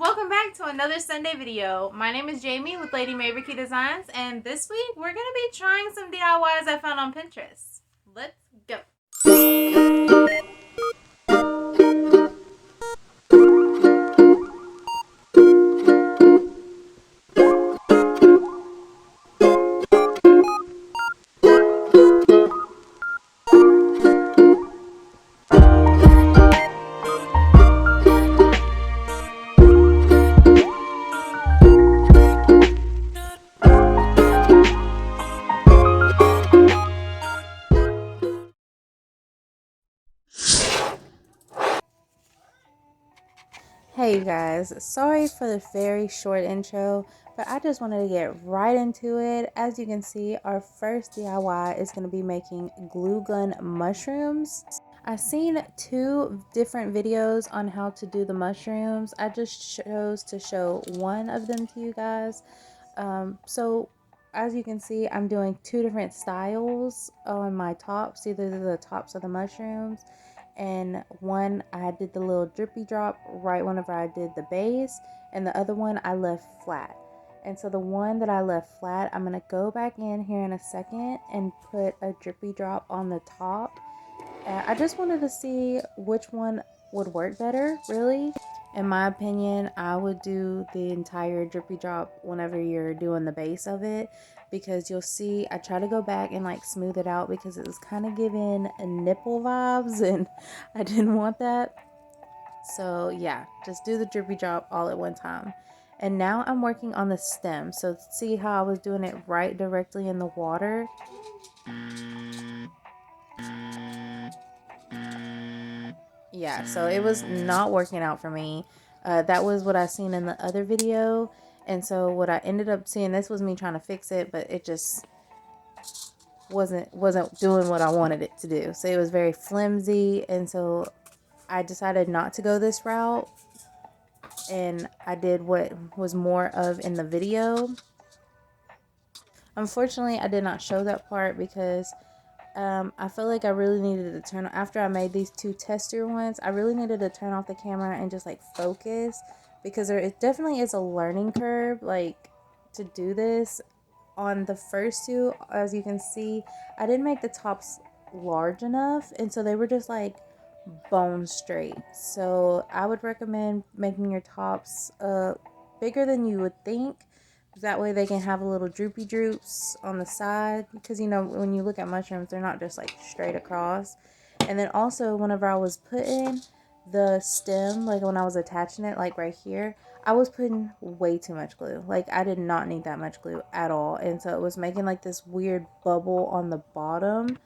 Welcome back to another Sunday video. My name is Jamie with Lady May-ruh-key Designs, and this week we're going to be trying some DIYs I found on Pinterest. Let's go. Hey you guys, sorry for the very short intro, but I just wanted to get right into it. As you can see, our first DIY is going to be making glue gun mushrooms. I've seen two different videos on how to do the mushrooms. I just chose to show one of them to you guys. So as you can see, I'm doing two different styles on my tops. These are the tops of the mushrooms, and one I did the little drippy drop right whenever I did the base, and the other one I left flat. And so the one that I left flat, I'm going to go back in here in a second and put a drippy drop on the top. I just wanted to see which one would work better, really. In my opinion, I would do the entire drippy drop whenever you're doing the base of it, because you'll see I try to go back and like smooth it out because it was kind of giving a nipple vibes and I didn't want that. So yeah, just do the drippy drop all at one time. And now I'm working on the stem. So see how I was doing it right directly in the water? Yeah, so it was not working out for me. That was what I seen in the other video. And so what I ended up seeing, this was me trying to fix it, but it just wasn't doing what I wanted it to do. So it was very flimsy, and so I decided not to go this route, and I did what was more of in the video. Unfortunately, I did not show that part because I feel like I really needed to turn, after I made these two tester ones, I really needed to turn off the camera and just like focus, because it definitely is a learning curve, like, to do this. On the first two, as you can see, I didn't make the tops large enough, and so they were just like bone straight. So I would recommend making your tops bigger than you would think. That way they can have a little droopy droops on the side, because you know when you look at mushrooms, they're not just like straight across. And then also whenever I was putting the stem, like when I was attaching it, like right here, I was putting way too much glue. Like I did not need that much glue at all, and so it was making like this weird bubble on the bottom.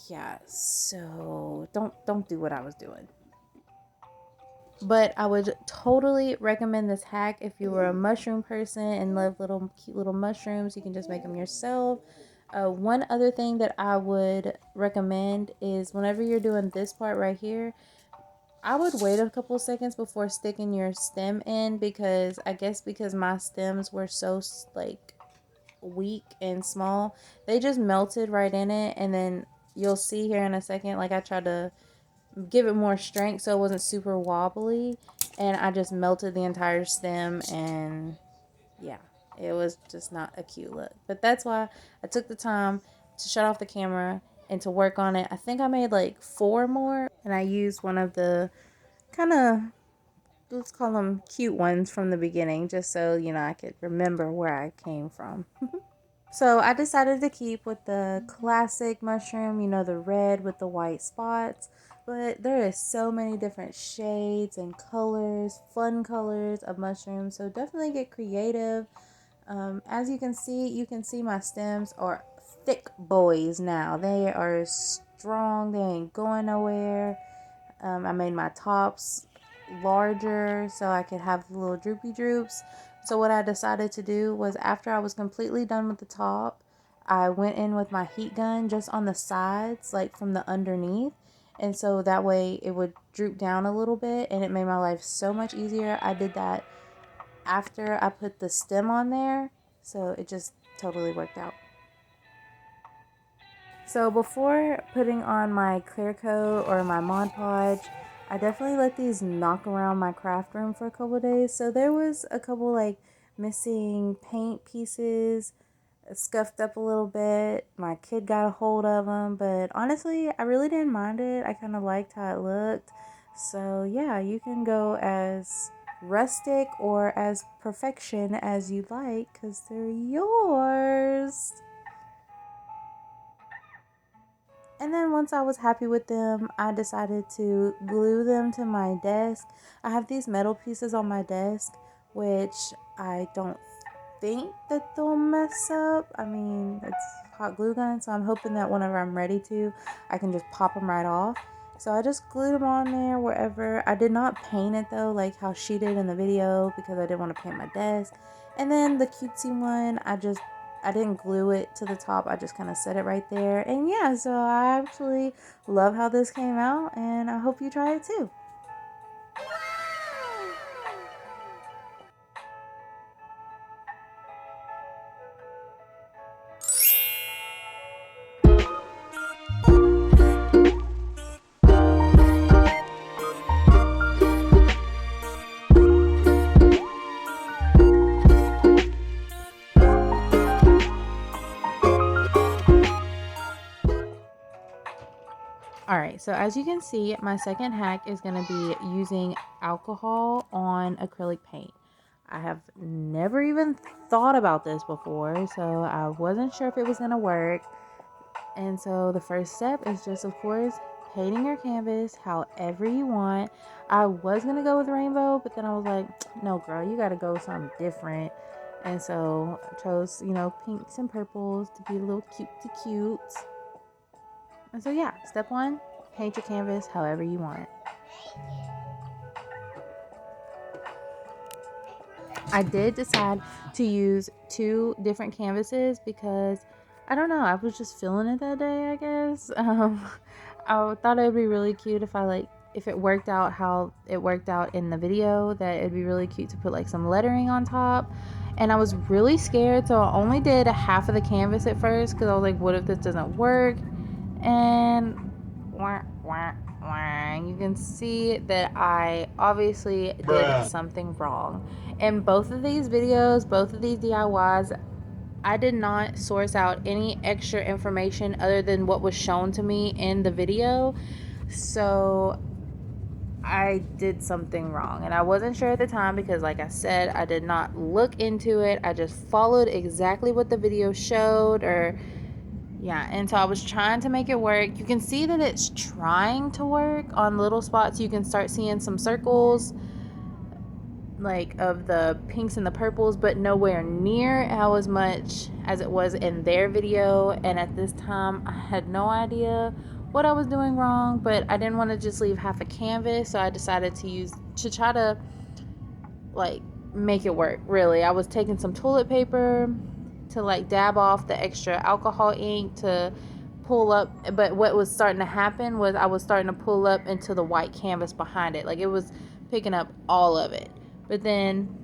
Yeah, so don't do what I was doing. But I would totally recommend this hack if you were a mushroom person and love little cute little mushrooms. You can just make them yourself. One other thing that I would recommend is whenever you're doing this part right here, I would wait a couple seconds before sticking your stem in, because I guess because my stems were so like weak and small, they just melted right in it. And then you'll see here in a second, like I tried to give it more strength so it wasn't super wobbly, and I just melted the entire stem, and yeah, it was just not a cute look. But that's why I took the time to shut off the camera and to work on it. I think I made like 4 more, and I used one of the kind of, let's call them cute ones from the beginning, just so you know I could remember where I came from. So I decided to keep with the classic mushroom, you know, the red with the white spots. But there is so many different shades and colors, fun colors of mushrooms. So definitely get creative. As you can see my stems are thick boys now. They are strong. They ain't going nowhere. I made my tops larger so I could have little droopy droops. So what I decided to do was, after I was completely done with the top, I went in with my heat gun just on the sides, like from the underneath. And so that way it would droop down a little bit, and it made my life so much easier. I did that after I put the stem on there, so it just totally worked out. So before putting on my clear coat or my Mod Podge, I definitely let these knock around my craft room for a couple days. So there was a couple like missing paint pieces, scuffed up a little bit. My kid got a hold of them, but honestly, I really didn't mind it. I kind of liked how it looked. So yeah, you can go as rustic or as perfection as you like because they're yours. And then once I was happy with them, I decided to glue them to my desk. I have these metal pieces on my desk, which I don't think that they'll mess up. I mean, it's hot glue gun, so I'm hoping that whenever I'm ready to, I can just pop them right off. So I just glued them on there wherever. I did not paint it though, like how she did in the video, because I didn't want to paint my desk. And then the cutesy one, I didn't glue it to the top. I just kind of set it right there. And yeah, so I actually love how this came out, and I hope you try it too. Alright, so as you can see, my second hack is going to be using alcohol on acrylic paint. I have never even thought about this before, so I wasn't sure if it was going to work. And so the first step is just, of course, painting your canvas however you want. I was going to go with rainbow, but then I was like, no, girl, you got to go with something different. And so I chose, pinks and purples to be a little cute. And so yeah, step one, paint your canvas however you want. I did decide to use 2 different canvases because I don't know, I was just feeling it that day, I guess. I thought it would be really cute if it worked out how it worked out in the video, that it'd be really cute to put like some lettering on top. And I was really scared, so I only did half of the canvas at first because I was like, what if this doesn't work? And you can see that I obviously did something wrong. In both of these videos, both of these DIYs, I did not source out any extra information other than what was shown to me in the video. So I did something wrong, and I wasn't sure at the time because, like I said, I did not look into it. I just followed exactly what the video showed, and so I was trying to make it work. You can see that it's trying to work on little spots. You can start seeing some circles like of the pinks and the purples, but nowhere near how as much as it was in their video. And at this time I had no idea what I was doing wrong, but I didn't want to just leave half a canvas, so I decided to try to like make it work. Really, I was taking some toilet paper to like dab off the extra alcohol ink to pull up, but what was starting to happen was I was starting to pull up into the white canvas behind it. Like it was picking up all of it. But then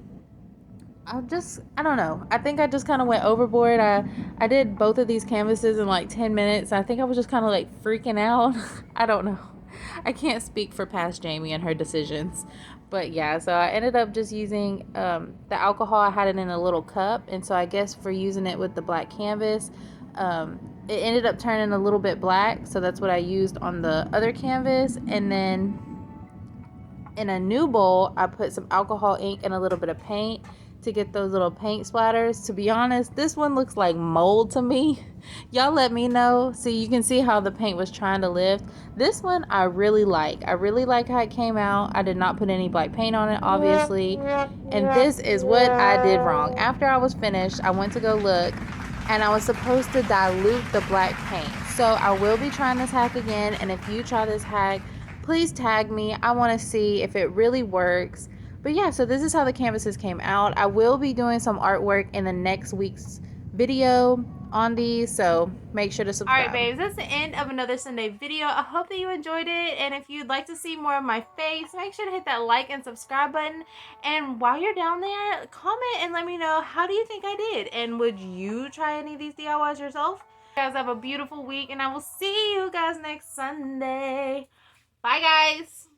I don't know. I think I just kind of went overboard. I did both of these canvases in like 10 minutes. I think I was just kind of like freaking out. I don't know. I can't speak for past Jamie and her decisions. But yeah, so I ended up just using the alcohol. I had it in a little cup. And so I guess for using it with the black canvas, it ended up turning a little bit black. So that's what I used on the other canvas. And then in a new bowl, I put some alcohol ink and a little bit of paint to get those little paint splatters. To be honest, this one looks like mold to me. Y'all let me know so you can see how the paint was trying to lift. This one I really like. I really like how it came out. I did not put any black paint on it, obviously. And this is what I did wrong. After I was finished, I went to go look, and I was supposed to dilute the black paint. So I will be trying this hack again, and if you try this hack, please tag me. I want to see if it really works. But yeah, so this is how the canvases came out. I will be doing some artwork in the next week's video on these, so make sure to subscribe. Alright babes, that's the end of another Sunday video. I hope that you enjoyed it, and if you'd like to see more of my face, make sure to hit that like and subscribe button. And while you're down there, comment and let me know, how do you think I did? And would you try any of these DIYs yourself? You guys have a beautiful week, and I will see you guys next Sunday. Bye guys!